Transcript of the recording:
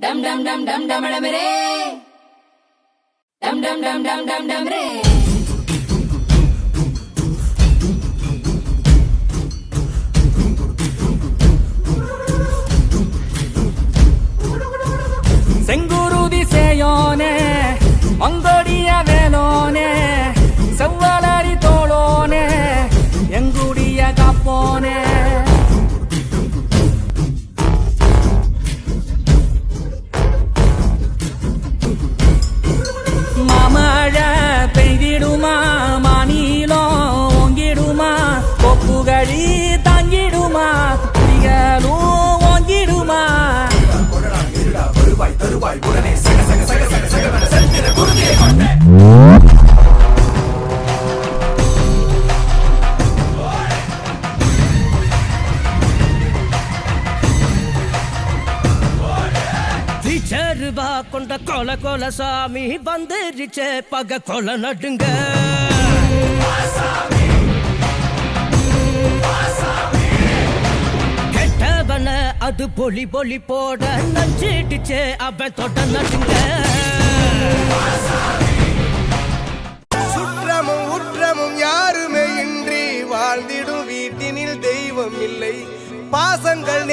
Dum dum dum dum dum dum re. Dum dum dum dum dum dum re. செங்குருதி சேயோனே மங்கோடிய வேலோனே செவ்வளரி தோளோனே எங்குடிய காப்போனே மாமழை பெய்திடுமா மாநிலம் ஓங்கிடுமா கொப்புகளி தாங்கிடுமா குடிகளும் ஓங்கிடுமா ரூபா கொண்ட கொல கொல சாமி வந்துருச்சே பக கொல நடுங்க கெட்டவன அது பொலி பொலி போட நஞ்சிடுச்சே அவன் தொட்ட நடுங்க சுற்றமும் உற்றமும் யாருமே இன்றி வாழ்ந்திடும் வீட்டினில் தெய்வம் இல்லை பாசங்கள்